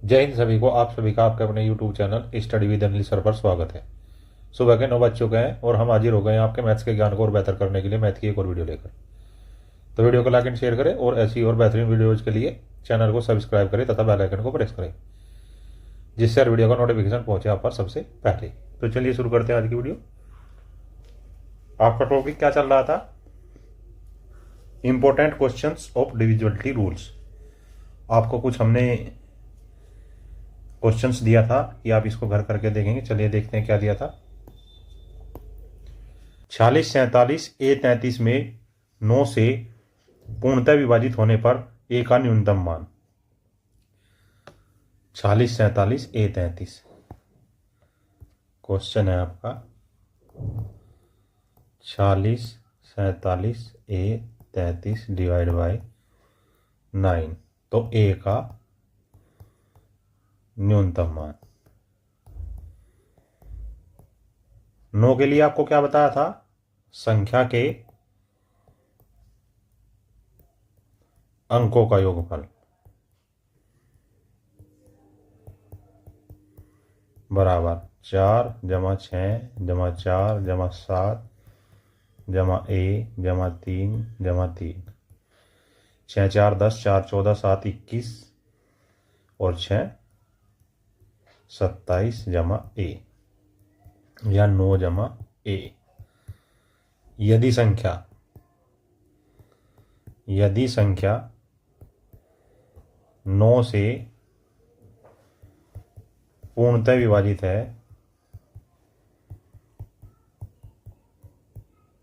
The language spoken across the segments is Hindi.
जय हिंद सभी को। आप सभी का आपके अपने YouTube channel study with Anil sir पर स्वागत है। सुबह के 9 बज चुके हैं और हम हाजिर हो गए हैं आपके मैथ्स के ज्ञान को और बेहतर करने के लिए मैथ की एक और वीडियो लेकर। तो वीडियो को लाइक एंड शेयर करें और ऐसी और बेहतरीन वीडियोज के लिए चैनल को सब्सक्राइब करें तथा बेल आइकन को प्रेस करें, जिससे हर वीडियो का नोटिफिकेशन पहुंचे आप पर सबसे पहले। तो चलिए शुरू करते हैं आज की वीडियो। आपका टॉपिक क्या चल रहा था? Important questions of divisibility rules. आपको कुछ हमने क्वेश्चंस दिया था कि आप इसको घर करके देखेंगे। चलिए देखते हैं क्या दिया था। 46, 47, A33 में 9 से पूर्णतः विभाजित होने पर ए का न्यूनतम मान। 46, 47, A33 क्वेश्चन है आपका। 46, 47, A33 डिवाइड बाय 9, तो ए का न्यूनतम मान। 9 के लिए आपको क्या बताया था? संख्या के अंकों का योगफल बराबर 4 जमा 6 जमा 4 जमा 7 जमा ए जमा 3 जमा 3। 6 4 10, 4 14, 7 21 और 6 27 जमा ए या 9 जमा ए। यदि संख्या 9 से पूर्णतः विभाजित है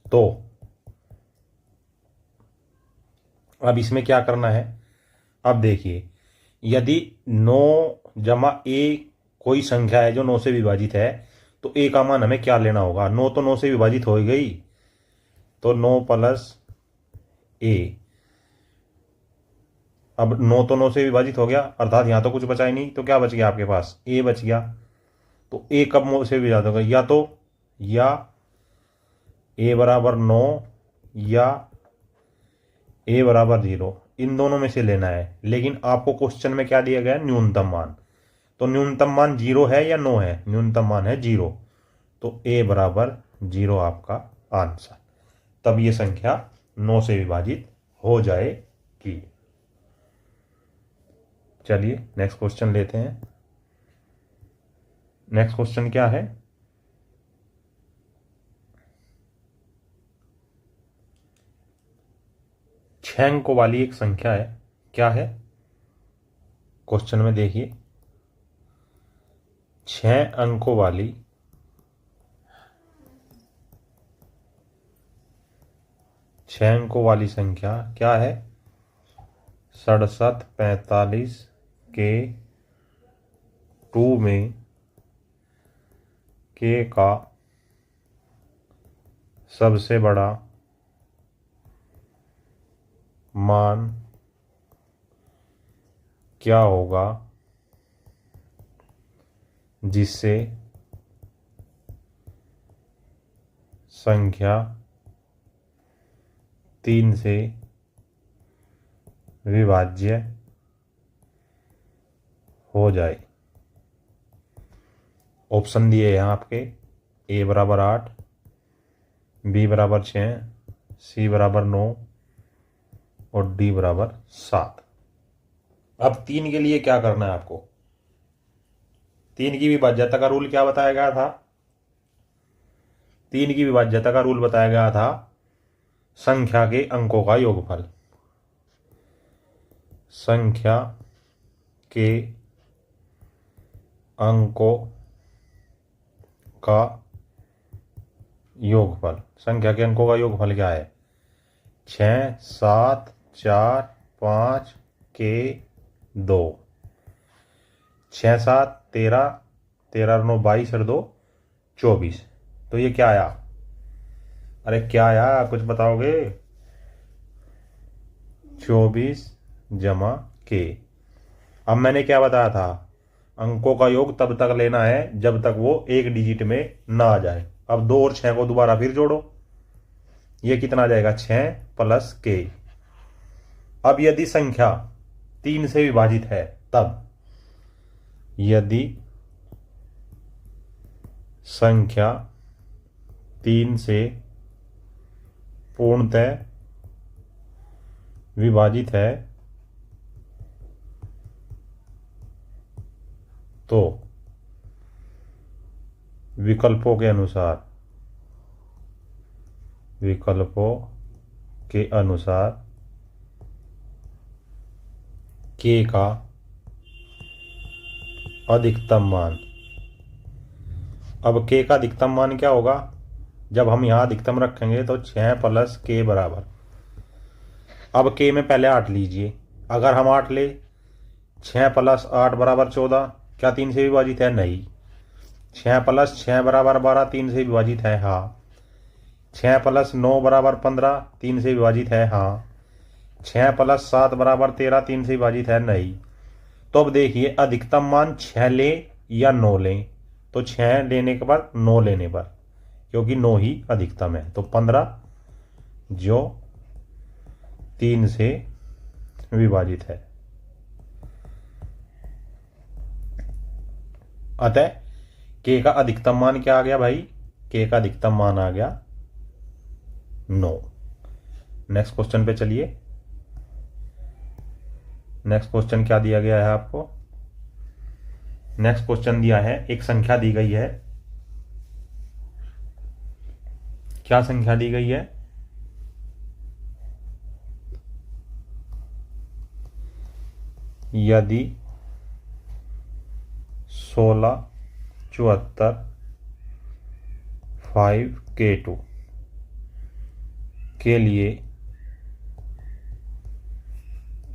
तो अब इसमें क्या करना है? अब देखिए, यदि 9 जमा ए कोई संख्या है जो 9 से विभाजित है तो ए का मान हमें क्या लेना होगा? 9 तो 9 से विभाजित हो गई, तो 9 प्लस ए। अब 9 तो 9 से विभाजित हो गया, अर्थात यहां तो कुछ बचा ही नहीं, तो क्या बच गया आपके पास? ए बच गया। तो ए कब 9 से विभाजित होगा? या ए बराबर 9 या ए बराबर 0, इन दोनों में से लेना है। लेकिन आपको क्वेश्चन में क्या दिया गया? न्यूनतम मान। तो न्यूनतम मान 0 है या 9 है? न्यूनतम मान है 0, तो ए बराबर 0 आपका आंसर। तब ये संख्या 9 से विभाजित हो जाएगी। चलिए नेक्स्ट क्वेश्चन लेते हैं। नेक्स्ट क्वेश्चन क्या है? छह अंकों वाली एक संख्या है। क्या है क्वेश्चन में? देखिए, 6 अंकों वाली संख्या क्या है? 67, 45 के 2 में के का सबसे बड़ा मान क्या होगा जिससे संख्या 3 से विभाज्य हो जाए? ऑप्शन दिए हैं आपके। ए बराबर 8, बी बराबर 6, सी बराबर 9 और डी बराबर 7। अब 3 के लिए क्या करना है आपको? 3 की विभाज्यता का रूल क्या बताया गया था? 3 की विभाज्यता का रूल बताया गया था संख्या के अंकों का योगफल। संख्या के अंकों का योगफल। संख्या के अंकों का योगफल क्या है? 6, 7, 4, 5 के 2। 6, 7, 13, 13 9 22 और 2 24। तो ये क्या आया? अरे क्या आया, कुछ बताओगे? 24 जमा के। अब मैंने क्या बताया था? अंकों का योग तब तक लेना है जब तक वो एक डिजिट में ना आ जाए। अब 2 और 6 को दोबारा फिर जोड़ो, ये कितना आ जाएगा? 6 प्लस के। अब यदि संख्या 3 से विभाजित है तब यदि संख्या 3 से पूर्णतः विभाजित है तो विकल्पों के अनुसार k का अधिकतम मान। अब k का अधिकतम मान क्या होगा? जब हम यहाँ अधिकतम रखेंगे तो 6 + k बराबर, अब k में पहले 8 लीजिए। अगर हम 8 ले, 6 + 8 बराबर 14, क्या 3 से विभाजित है? नहीं। 6 + 6 बराबर 12, 3 से विभाजित है? हाँ। 6 + 9 बराबर 15, 3 से विभाजित है? हाँ। 6 + 7 बराबर 13, 3 से विभाजित है? नहीं। तो अब देखिए अधिकतम मान 6 ले या 9 लें, तो 6 लेने के बाद 9 लेने पर, क्योंकि 9 ही अधिकतम है, तो 15 जो 3 से विभाजित है। अतः k का अधिकतम मान क्या आ गया भाई? k का अधिकतम मान आ गया 9। नेक्स्ट क्वेश्चन पे चलिए। नेक्स्ट क्वेश्चन क्या दिया गया है आपको? नेक्स्ट क्वेश्चन दिया है, एक संख्या दी गई है। क्या संख्या दी गई है? यदि 1674 5k2 के लिए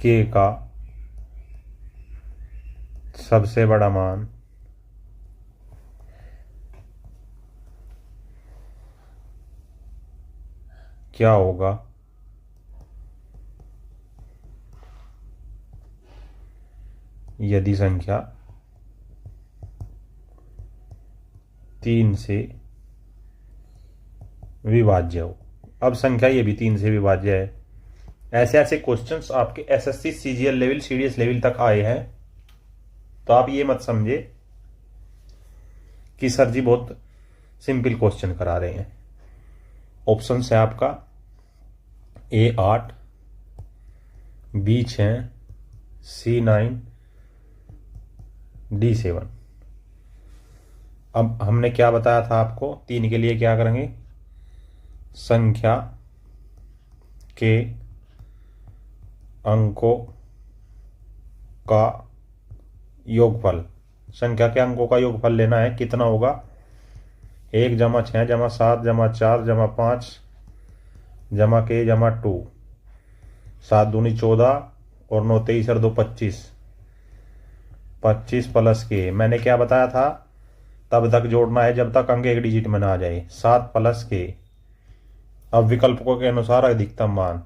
k का सबसे बड़ा मान क्या होगा? यदि संख्या 3 से विभाज्य हो। अब संख्या ये भी 3 से विभाज्य है। ऐसे ऐसे क्वेश्चंस आपके SSC CGL level CDS level तक आए हैं, तो आप ये मत समझे कि सर जी बहुत सिंपल क्वेश्चन करा रहे हैं। ऑप्शन है आपका A8, B6, C9, D7। अब हमने क्या बताया था आपको? 3 के लिए क्या करेंगे? संख्या के अंकों का योगफल, संख्या के अंकों का योगफल लेना है। कितना होगा? 1 + 6 + 7 + 4 + 5 + k + 2, 7 दूनी 14 और 9 23 और 2 25, 25 + k। मैंने क्या बताया था? तब तक जोड़ना है जब तक अंक एक डिजिट में ना आ जाए। 7 + k। अब विकल्पों के अनुसार अधिकतम मान,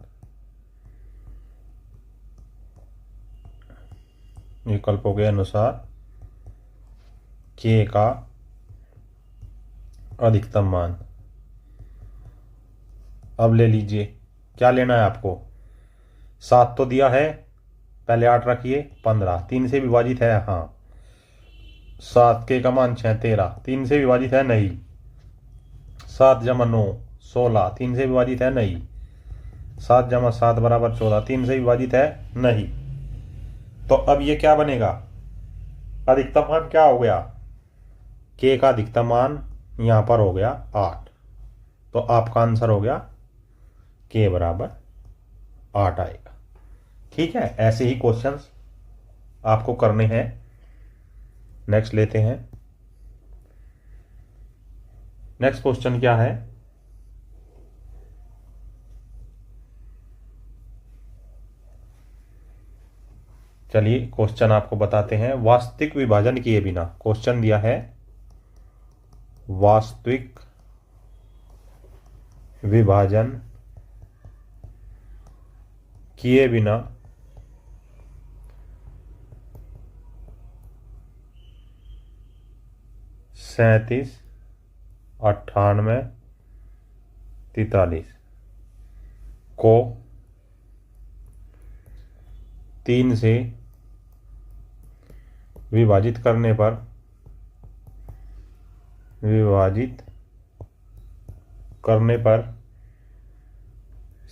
विकल्पों के अनुसार k का अधिकतम मान। अब ले लीजिए, क्या लेना है आपको? 7 तो दिया है, पहले 8 रखिए, 15, 3 से विभाजित है? हाँ। 7 k का मान 6 13, 3 से विभाजित है? नहीं। 7 + 9 16, 3 से विभाजित है? नहीं। 7 + 7 बराबर 14, 3 से विभाजित है? नहीं। तो अब ये क्या बनेगा? अधिकतम मान क्या हो गया? k का अधिकतम मान यहां पर हो गया 8, तो आपका आंसर हो गया k बराबर 8 आएगा। ठीक है, ऐसे ही क्वेश्चंस आपको करने हैं। नेक्स्ट लेते हैं। नेक्स्ट क्वेश्चन क्या है? चलिए क्वेश्चन आपको बताते हैं। वास्तविक विभाजन किए बिना, क्वेश्चन दिया है वास्तविक विभाजन किए बिना 37 98 43 को 3 से विभाजित करने पर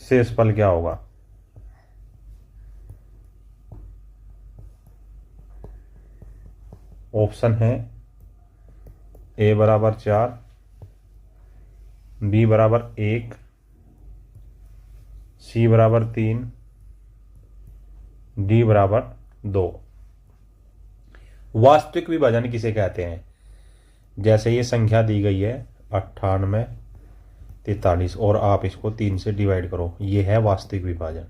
शेषफल क्या होगा? ऑप्शन है ए बराबर 4, बी बराबर 1, सी बराबर 3, डी बराबर 2। वास्तविक विभाजन किसे कहते हैं? जैसे ये संख्या दी गई है 98, 43 और आप इसको 3 से डिवाइड करो, ये है वास्तविक विभाजन।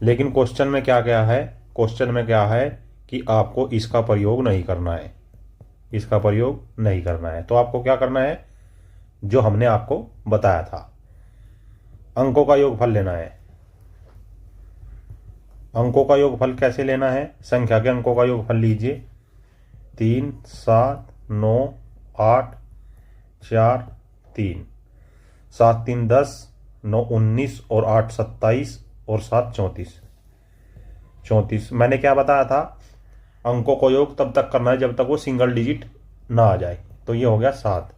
लेकिन क्वेश्चन में क्या क्या है? क्वेश्चन में क्या है कि आपको इसका प्रयोग नहीं करना है, इसका प्रयोग नहीं करना है। तो आपको क्या करना है? जो हमने आपको बताया था, अंकों का योगफल लेना है। अंकों का योगफल कैसे लेना है? संख्या के अंकों का योगफल लीजिए। 3, 7, 9, 8, 4, 3, 7 3 10, 9 19 और 8 27 और 7 34। 34 मैंने क्या बताया था? अंकों का योग तब तक करना है जब तक वो सिंगल डिजिट ना आ जाए। तो ये हो गया 7।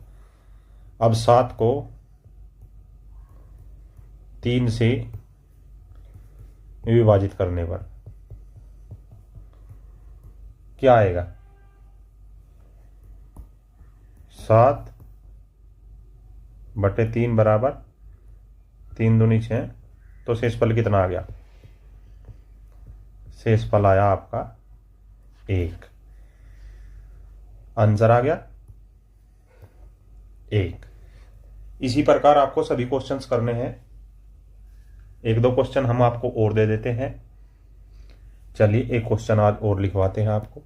अब 7 को 3 से विभाजित करने पर क्या आएगा? 7/3 बराबर 3 दूनी 6। तो शेषफल कितना आ गया? शेषफल आया आपका 1। आंसर आ गया 1। इसी प्रकार आपको सभी क्वेश्चंस करने हैं। 1-2 क्वेश्चन हम आपको और दे देते हैं। चलिए एक क्वेश्चन आज और लिखवाते हैं, आपको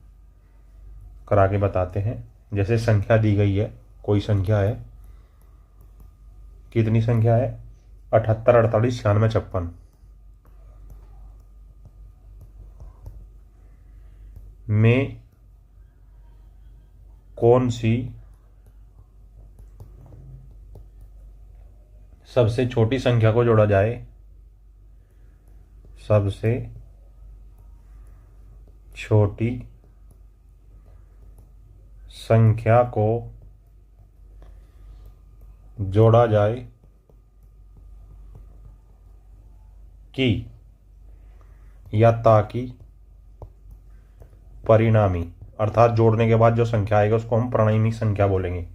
करा के बताते हैं। जैसे संख्या दी गई है, कोई संख्या है, कितनी संख्या है? 78, 48, 96, 56 में कौन सी सबसे छोटी संख्या को जोड़ा जाए? सबसे छोटी संख्या को जोड़ा जाए कि या ताकि परिणामी, अर्थात जोड़ने के बाद जो संख्या आएगा उसको हम परिणामी संख्या बोलेंगे।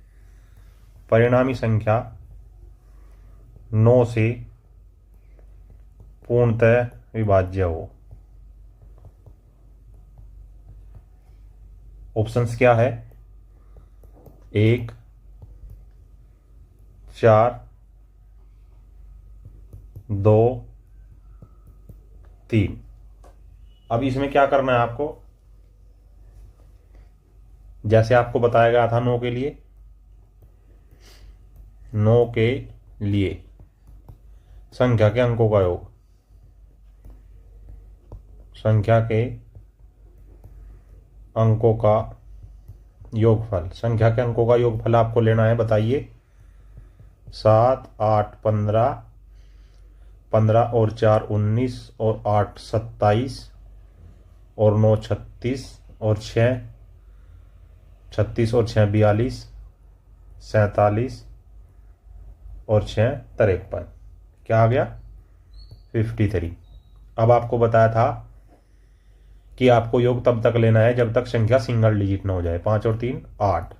परिणामी संख्या 9 से पूर्णतः विभाज्य हो। ऑप्शंस क्या है? 1, 4, 2, 3। अब इसमें क्या करना है आपको? जैसे आपको बताया गया था 9 के लिए, 9 के लिए संख्या के अंकों का योग, संख्या के अंकों का योगफल, संख्या के अंकों का योगफल आपको लेना है। बताइए। 7, 8, 15, 15 और 4 19 और 8 27 और 9 36 और 6 36 और 6 42, 47 और 6 53। क्या आ गया? 53। अब आपको बताया था कि आपको योग तब तक लेना है जब तक संख्या सिंगल डिजिट ना हो जाए। 5 और 3 8।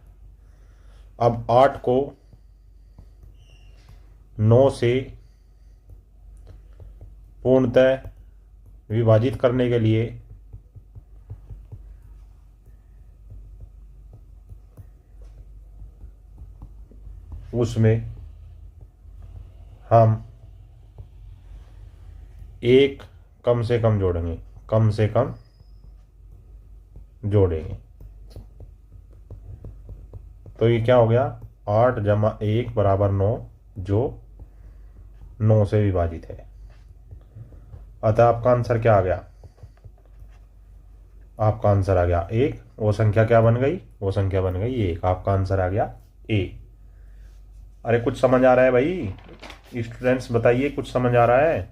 अब 8 को 9 से पूर्णतः विभाजित करने के लिए उसमें हम 1 कम से कम जोड़ेंगे, कम से कम जोड़ेंगे। तो ये क्या हो गया? 8 + 1 = 9, जो 9 से विभाजित है। अतः आपका आंसर क्या आ गया? आपका आंसर आ गया 1। वो संख्या क्या बन गई? वो संख्या बन गई 1। आपका आंसर आ गया ए। अरे कुछ समझ आ रहा है भाई? स्टूडेंट्स बताइए, कुछ समझ आ रहा है?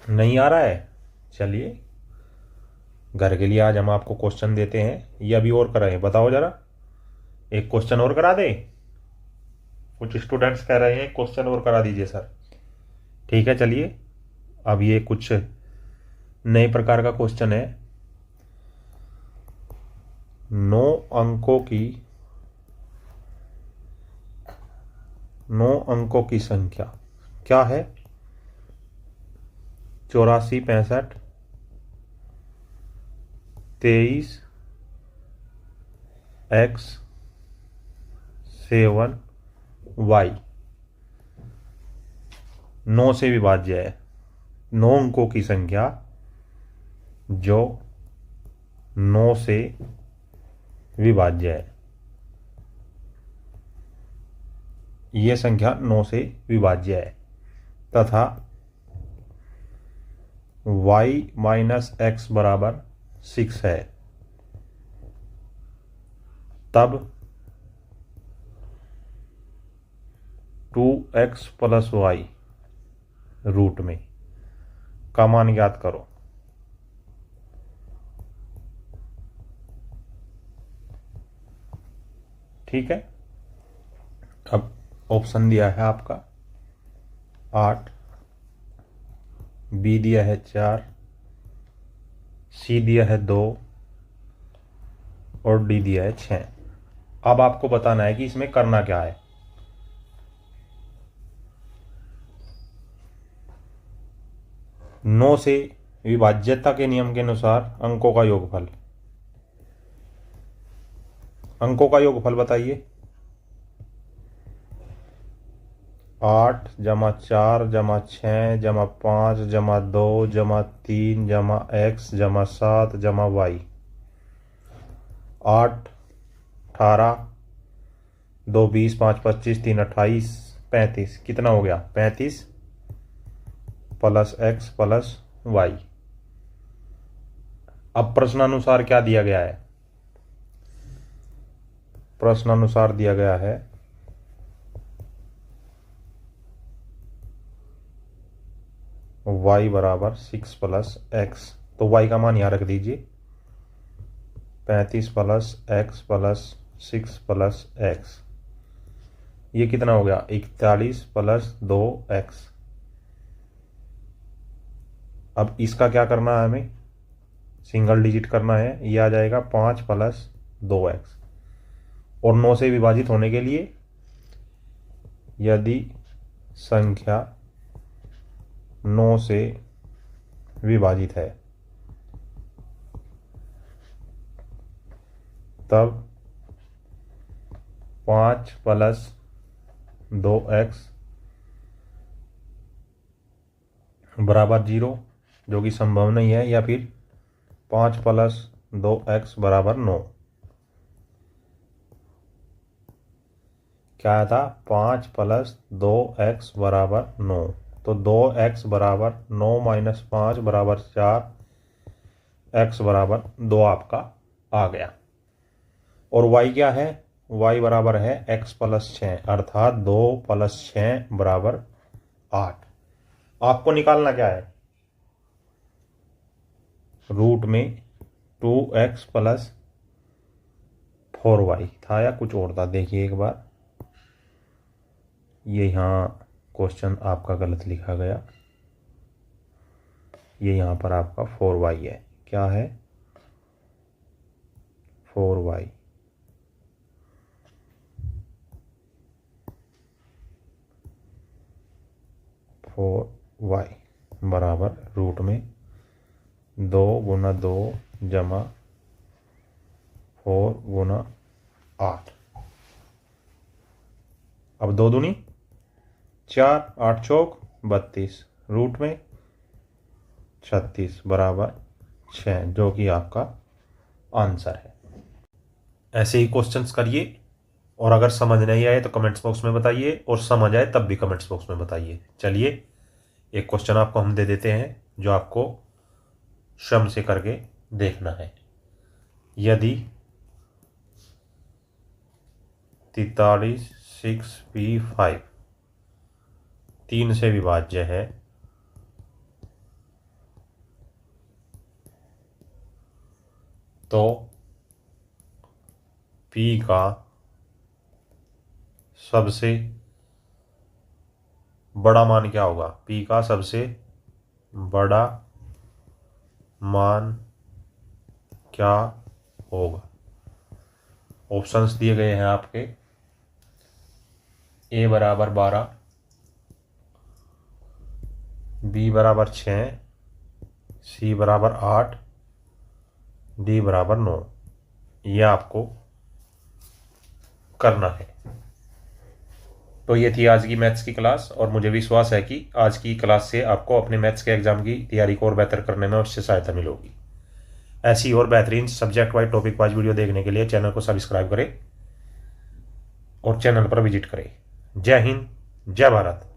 नहीं आ रहा है? चलिए घर के लिए आज हम आपको क्वेश्चन देते हैं या अभी और कराएं, बताओ जरा। एक क्वेश्चन और करा दे, कुछ स्टूडेंट्स कह रहे हैं क्वेश्चन और करा दीजिए सर। ठीक है चलिए, अब ये कुछ नए प्रकार का क्वेश्चन है। 9 अंकों की संख्या क्या है? 84, 65, 23, X, 7, Y। 9 से विभाज्य है। 9 अंकों की संख्या जो 9 से विभाज्य है। यह संख्या 9 से विभाज्य है तथा y माइनस एक्स बराबर 6 है, तब 2x प्लस वाई रूट में का मान ज्ञात करो। ठीक है, अब ऑप्शन दिया है आपका 8, बी दिया है 4, सी दिया है 2 और डी दिया है 6। अब आपको बताना है कि इसमें करना क्या है। नौ से विभाज्यता के नियम के अनुसार अंकों का योगफल, अंकों का योगफल बताइए। 8 जमा 4 जमा 6 जमा 5 जमा 2 जमा 3 जमा x जमा 7 जमा y। 8 18, 2 20, 5 25, 3 28, 35। कितना हो गया? 35 प्लस x प्लस y। अब प्रश्नानुसार क्या दिया गया है? प्रश्नानुसार दिया गया है y बराबर 6 प्लस एक्स, तो y का मान यहाँ रख दीजिए। 35 plus x plus 6 plus x, ये कितना हो गया? 41 प्लस 2x। अब इसका क्या करना है? हमें सिंगल डिजिट करना है। ये आ जाएगा 5 प्लस 2x। और 9 से विभाजित होने के लिए यदि संख्या 9 से विभाजित है तब 5 प्लस 2x बराबर 0, जो कि संभव नहीं है, या फिर 5 प्लस 2x बराबर 9। क्या था? 5 प्लस 2x बराबर 9। तो 2x बराबर 9 माइनस 5 बराबर 4, x बराबर 2 आपका आ गया। और y क्या है? y बराबर है x प्लस 6, अर्थात 2 प्लस 6 बराबर 8। आपको निकालना क्या है? रूट में 2x प्लस 4y था या कुछ और था? देखिए एक बार, ये यहाँ क्वेश्चन आपका गलत लिखा गया। ये यहाँ पर आपका 4y है। क्या है? 4y। बराबर रूट में 2 गुना 2 जमा 4 गुना 8। अब 2 दूनी 4, 8 चौक 32, रूट में 36 बराबर 6, जो कि आपका आंसर है। ऐसे ही क्वेश्चंस करिए, और अगर समझ नहीं आए तो कमेंट्स बॉक्स में बताइए, और समझ आए तब भी कमेंट्स बॉक्स में बताइए। चलिए, एक क्वेश्चन आपको हम दे देते हैं जो आपको श्रम से करके देखना है। यदि 43 6p5 3 से विभाज्य है तो P का सबसे बड़ा मान क्या होगा? P का सबसे बड़ा मान क्या होगा? ऑप्शंस दिए गए हैं आपके। A बराबर 12, B बराबर 6, C बराबर 8, D बराबर 9। यह आपको करना है। तो ये थी आज की मैथ्स की क्लास, और मुझे विश्वास है कि आज की क्लास से आपको अपने मैथ्स के एग्जाम की तैयारी को और बेहतर करने में उससे सहायता मिलेगी। ऐसी और बेहतरीन subject wise topic wise video देखने के लिए चैनल को सब्सक्राइब करें और चैनल पर विजिट करें। जय हिंद, जय भारत।